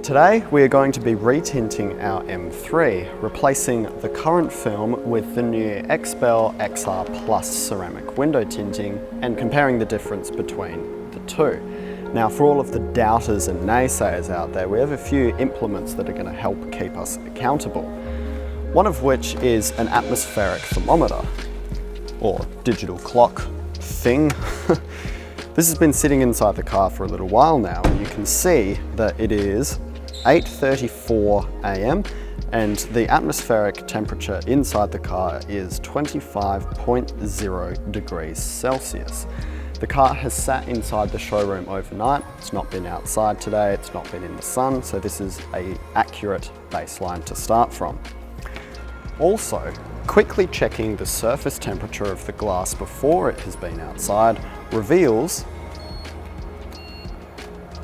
Today we are going to be retinting our M3, replacing the current film with the new XPEL XR Plus ceramic window tinting and comparing the difference between the two. Now, for all of the doubters and naysayers out there, we have a few implements that are going to help keep us accountable. One of which is an atmospheric thermometer, or digital clock thing. This has been sitting inside the car for a little while now, and you can see that it is 8:34 a.m. and the atmospheric temperature inside the car is 25.0 degrees Celsius. The car has sat inside the showroom overnight. It's not been outside today, it's not been in the sun, so this is an accurate baseline to start from. Also, quickly checking the surface temperature of the glass before it has been outside reveals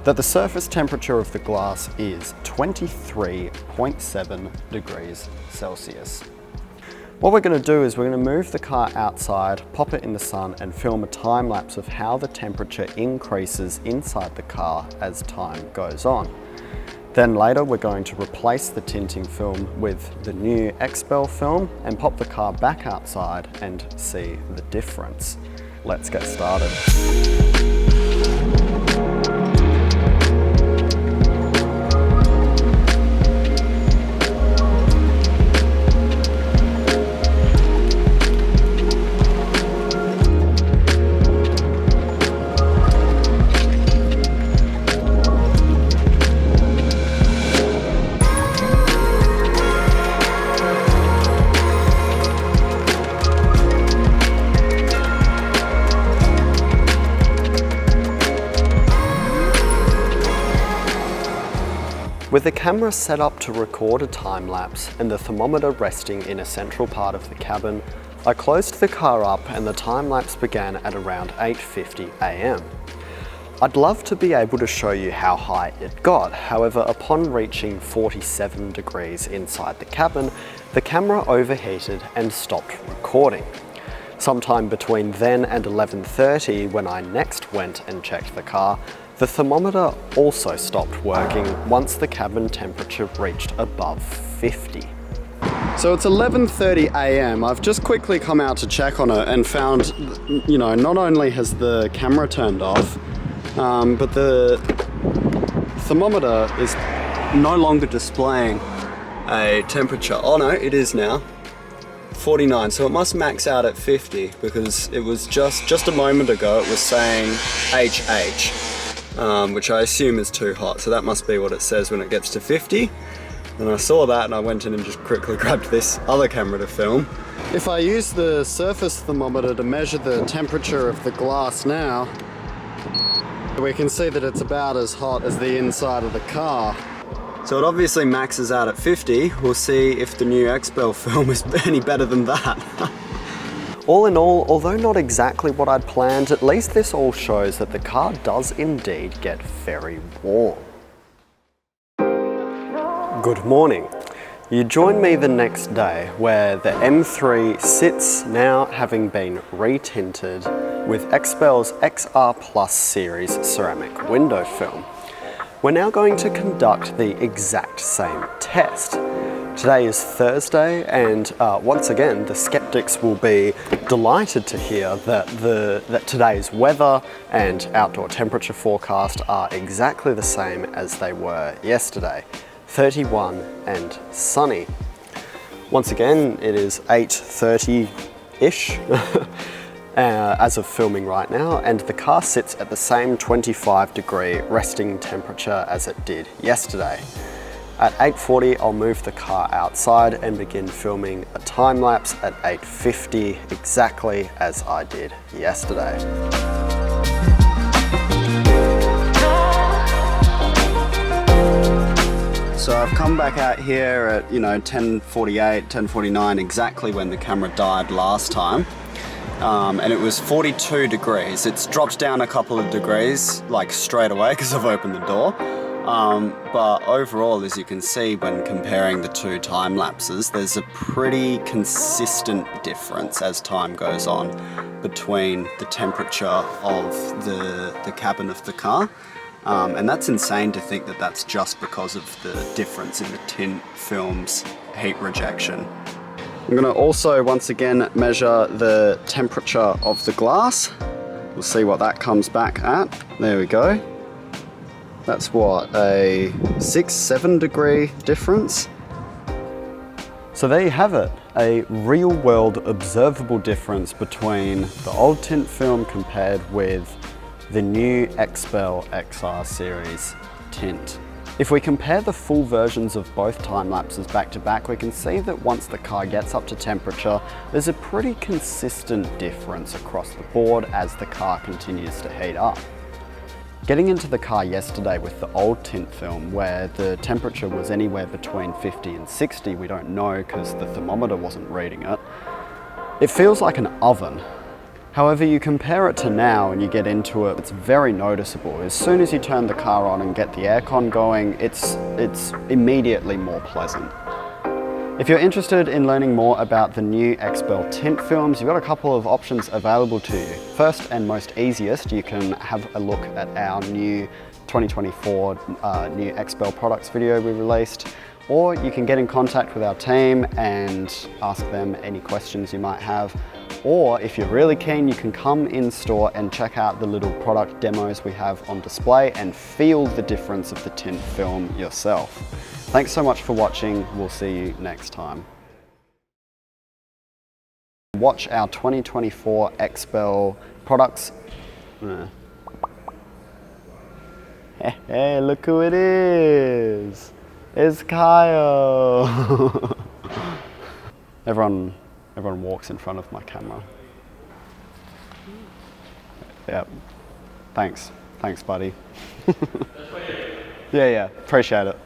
that the surface temperature of the glass is 23.7 degrees Celsius. What we're going to do is we're going to move the car outside, pop it in the sun and film a time lapse of how the temperature increases inside the car as time goes on. Then later we're going to replace the tinting film with the new XPEL film and pop the car back outside and see the difference. Let's get started. With the camera set up to record a time lapse and the thermometer resting in a central part of the cabin, I closed the car up and the time lapse began at around 8:50 a.m. I'd love to be able to show you how high it got, however upon reaching 47 degrees inside the cabin, the camera overheated and stopped recording. Sometime between then and 11:30, when I next went and checked the car, the thermometer also stopped working once the cabin temperature reached above 50. So it's 11:30 a.m. I've just quickly come out to check on it and found, not only has the camera turned off, but the thermometer is no longer displaying a temperature. Oh no, it is now. 49, so it must max out at 50 because it was just a moment ago it was saying HH. Which I assume is too hot, so that must be what it says when it gets to 50. And I saw that and I went in and just quickly grabbed this other camera to film. If I use the surface thermometer to measure the temperature of the glass now, we can see that it's about as hot as the inside of the car. So it obviously maxes out at 50. We'll see if the new XPEL film is any better than that. All in all, although not exactly what I'd planned, at least this all shows that the car does indeed get very warm. Good morning. You join me the next day where the M3 sits now having been retinted with XPEL's XR Plus series ceramic window film. We're now going to conduct the exact same test. Today is Thursday, and once again, the skeptics will be delighted to hear that today's weather and outdoor temperature forecast are exactly the same as they were yesterday, 31 and sunny. Once again, it is 8:30-ish as of filming right now, and the car sits at the same 25-degree resting temperature as it did yesterday. At 8:40, I'll move the car outside and begin filming a time lapse at 8:50, exactly as I did yesterday. So I've come back out here at 10:48, 10:49, exactly when the camera died last time. And it was 42 degrees. It's dropped down a couple of degrees, like straight away, because I've opened the door. But overall, as you can see when comparing the two time lapses, there's a pretty consistent difference as time goes on between the temperature of the cabin of the car And that's insane to think that that's just because of the difference in the tint film's heat rejection. I'm going to also once again measure the temperature of the glass. We'll see what that comes back at. There we go. That's what, a 6-7 degree difference? So there you have it, a real world observable difference between the old tint film compared with the new XPEL XR series tint. If we compare the full versions of both time lapses back to back, we can see that once the car gets up to temperature, there's a pretty consistent difference across the board as the car continues to heat up. Getting into the car yesterday with the old tint film where the temperature was anywhere between 50 and 60, we don't know because the thermometer wasn't reading it, it feels like an oven. However, you compare it to now and you get into it, it's very noticeable. As soon as you turn the car on and get the aircon going, it's immediately more pleasant. If you're interested in learning more about the new XPEL tint films, you've got a couple of options available to you. First and most easiest, you can have a look at our new 2024 new XPEL products video we released, or you can get in contact with our team and ask them any questions you might have. Or if you're really keen, you can come in store and check out the little product demos we have on display and feel the difference of the tint film yourself. Thanks so much for watching. We'll see you next time. Watch our 2024 XPEL products. Hey, look who it is. It's Kyle. Everyone walks in front of my camera. Yeah. Thanks, buddy. Yeah, appreciate it.